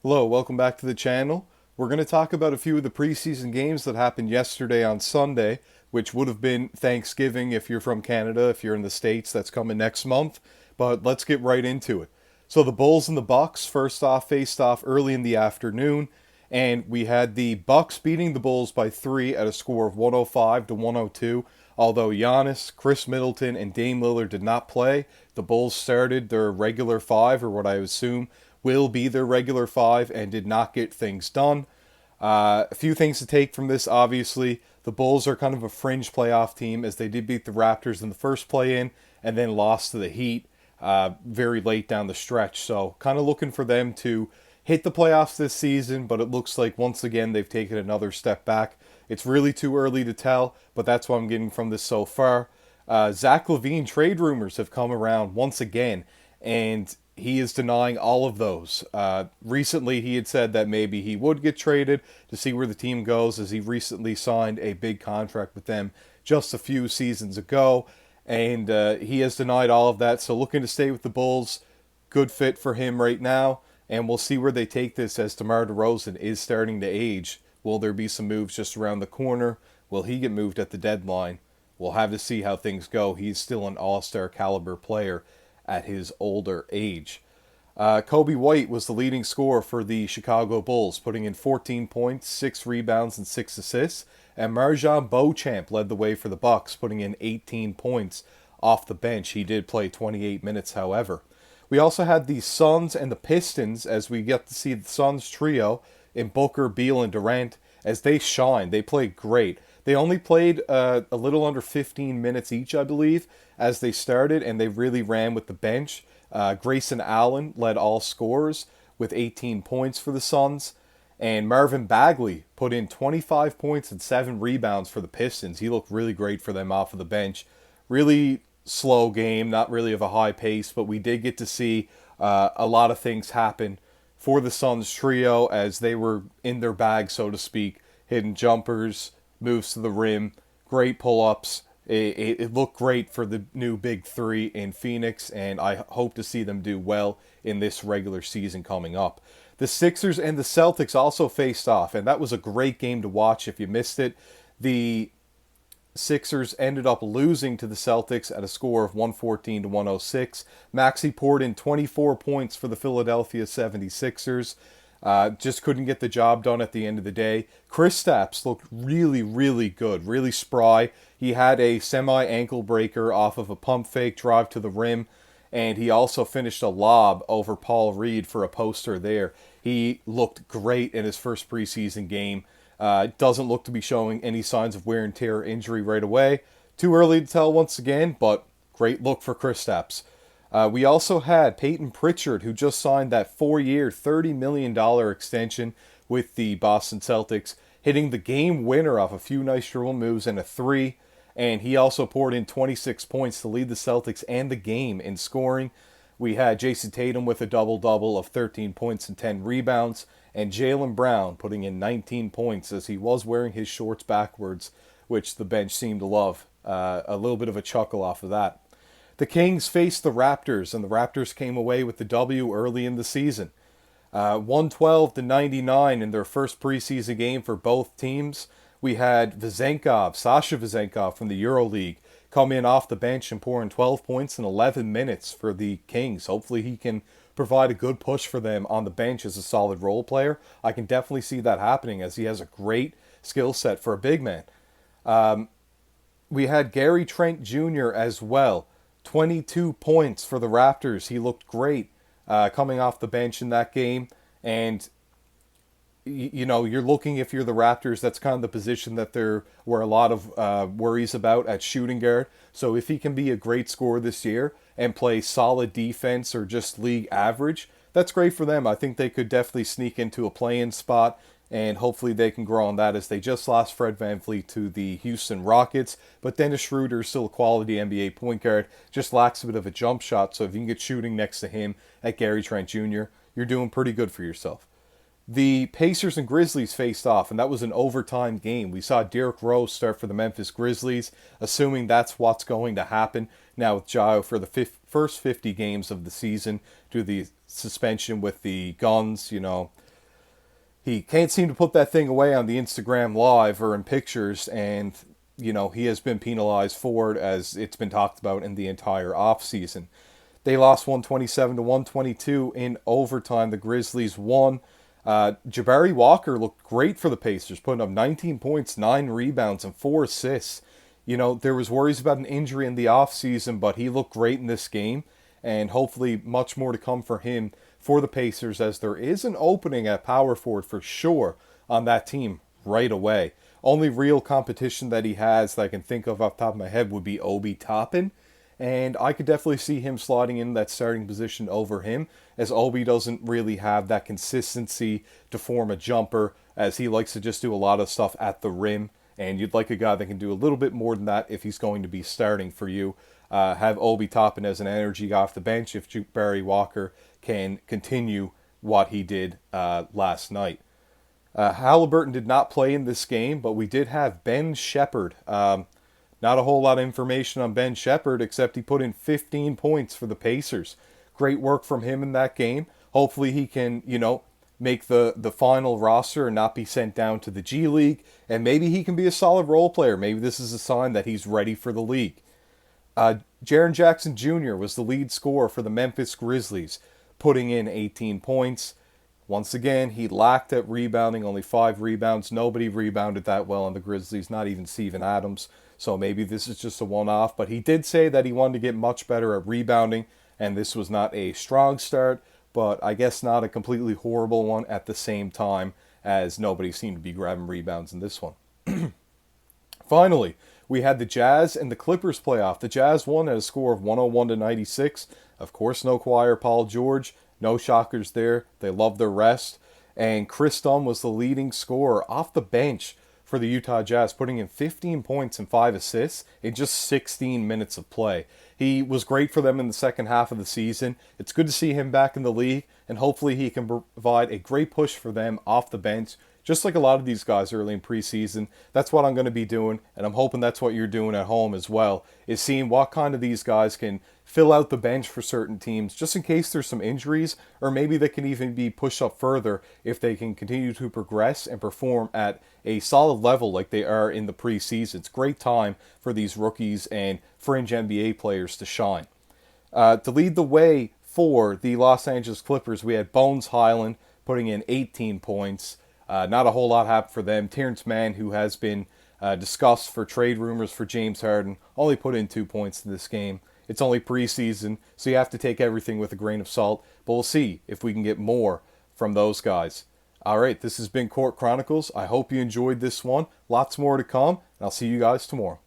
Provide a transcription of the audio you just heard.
Hello, welcome back to the channel. We're going to talk about a few of the preseason games that happened yesterday on Sunday, which would have been Thanksgiving if you're from Canada. If you're in the States, that's coming next month. But let's get right into it. So the Bulls and the Bucks first off faced off early in the afternoon, and we had the Bucks beating the Bulls by 3 at a score of 105 to 102. Although Giannis, Chris Middleton, and Dame Lillard did not play, the Bulls started their regular five, or what I assume will be their regular five, and did not get things done. A few things to take from this, obviously. The Bulls are kind of a fringe playoff team, as they did beat the Raptors in the first play-in and then lost to the Heat very late down the stretch. So kind of looking for them to hit the playoffs this season, but it looks like once again they've taken another step back. It's really too early to tell, but that's what I'm getting from this so far. Zach LaVine trade rumors have come around once again, and he is denying all of those. Recently, he had said that maybe he would get traded to see where the team goes, as he recently signed a big contract with them just a few seasons ago, and he has denied all of that. So looking to stay with the Bulls, good fit for him right now, and we'll see where they take this as DeMar DeRozan is starting to age. Will there be some moves just around the corner? Will he get moved at the deadline? We'll have to see how things go. He's still an all-star caliber player at his older age. Kobe White was the leading scorer for the Chicago Bulls, putting in 14 points, 6 rebounds, and 6 assists. And Marjan Beauchamp led the way for the Bucks, putting in 18 points off the bench. He did play 28 minutes, however. We also had the Suns and the Pistons, as we get to see the Suns trio in Booker, Beal, and Durant, as they shine. They played great. They only played a little under 15 minutes each, I believe, as they started, and they really ran with the bench. Grayson Allen led all scorers with 18 points for the Suns, and Marvin Bagley put in 25 points and 7 rebounds for the Pistons. He looked really great for them off of the bench. Really slow game, not really of a high pace, but we did get to see a lot of things happen for the Suns trio as they were in their bag, so to speak, hitting jumpers, moves to the rim, great pull-ups. It looked great for the new big three in Phoenix, and I hope to see them do well in this regular season coming up. The Sixers and the Celtics also faced off, and that was a great game to watch if you missed it. The Sixers ended up losing to the Celtics at a score of 114 to 106. Maxey poured in 24 points for the Philadelphia 76ers. Just couldn't get the job done at the end of the day. Kristaps looked really, really good, really spry. He had a semi-ankle breaker off of a pump fake drive to the rim, and he also finished a lob over Paul Reed for a poster there. He looked great in his first preseason game. Doesn't look to be showing any signs of wear and tear injury right away. Too early to tell once again, but great look for Kristaps. We also had Peyton Pritchard, who just signed that 4-year, $30 million extension with the Boston Celtics, hitting the game winner off a few nice dribble moves and a 3. And he also poured in 26 points to lead the Celtics and the game in scoring. We had Jason Tatum with a double-double of 13 points and 10 rebounds, and Jaylen Brown putting in 19 points as he was wearing his shorts backwards, which the bench seemed to love. A little bit of a chuckle off of that. The Kings faced the Raptors, and the Raptors came away with the W early in the season. 112 to 99 in their first preseason game for both teams. We had Sasha Vezenkov from the EuroLeague, come in off the bench and pour in 12 points in 11 minutes for the Kings. Hopefully he can provide a good push for them on the bench as a solid role player. I can definitely see that happening, as he has a great skill set for a big man. We had Gary Trent Jr. as well. 22 points for the Raptors. He looked great coming off the bench in that game. And you know, you're looking, if you're the Raptors, that's kind of the position that there were a lot of worries about at shooting guard. So if he can be a great scorer this year and play solid defense or just league average, that's great for them. I think they could definitely sneak into a play-in spot, and hopefully they can grow on that, as they just lost Fred VanVleet to the Houston Rockets. But Dennis Schroeder is still a quality NBA point guard, just lacks a bit of a jump shot. So if you can get shooting next to him at Gary Trent Jr., you're doing pretty good for yourself. The Pacers and Grizzlies faced off, and that was an overtime game. We saw Derrick Rose start for the Memphis Grizzlies, assuming that's what's going to happen now with Jaio for the first 50 games of the season due to the suspension with the guns, you know, he can't seem to put that thing away on the Instagram live or in pictures, and he has been penalized for it, as it's been talked about in the entire offseason. They lost 127 to 122 in overtime. The Grizzlies won. Jabari Walker looked great for the Pacers, putting up 19 points, 9 rebounds, and 4 assists. There was worries about an injury in the offseason, but he looked great in this game, and hopefully much more to come for him for the Pacers, as there is an opening at power forward for sure on that team right away. Only real competition that he has that I can think of off the top of my head would be Obi Toppin, and I could definitely see him sliding in that starting position over him, as Obi doesn't really have that consistency to form a jumper, as he likes to just do a lot of stuff at the rim, and you'd like a guy that can do a little bit more than that if he's going to be starting for you. Have Obi Toppin as an energy guy off the bench if Barry Walker can continue what he did last night. Halliburton did not play in this game, but we did have Ben Shepard. Not a whole lot of information on Ben Shepard, except he put in 15 points for the Pacers. Great work from him in that game. Hopefully he can, make the final roster and not be sent down to the G League. And maybe he can be a solid role player. Maybe this is a sign that he's ready for the league. Jaren Jackson Jr. was the lead scorer for the Memphis Grizzlies, putting in 18 points. Once again, he lacked at rebounding, only 5 rebounds. Nobody rebounded that well on the Grizzlies, not even Steven Adams. So maybe this is just a one-off. But he did say that he wanted to get much better at rebounding, and this was not a strong start, but I guess not a completely horrible one at the same time, as nobody seemed to be grabbing rebounds in this one. Finally, we had the Jazz and the Clippers playoff. The Jazz won at a score of 101 to 96. Of course, no Kawhi or Paul George. No shockers there. They love their rest. And Chris Dunn was the leading scorer off the bench for the Utah Jazz, putting in 15 points and 5 assists in just 16 minutes of play. He was great for them in the second half of the season. It's good to see him back in the league, and hopefully he can provide a great push for them off the bench, just like a lot of these guys early in preseason. That's what I'm going to be doing, and I'm hoping that's what you're doing at home as well, is seeing what kind of these guys can fill out the bench for certain teams, just in case there's some injuries, or maybe they can even be pushed up further if they can continue to progress and perform at a solid level like they are in the preseason. It's a great time for these rookies and fringe NBA players to shine. To lead the way for the Los Angeles Clippers, we had Bones Highland putting in 18 points. Not a whole lot happened for them. Terrence Mann, who has been discussed for trade rumors for James Harden, only put in 2 points in this game. It's only preseason, so you have to take everything with a grain of salt. But we'll see if we can get more from those guys. All right, this has been Court Chronicles. I hope you enjoyed this one. Lots more to come, and I'll see you guys tomorrow.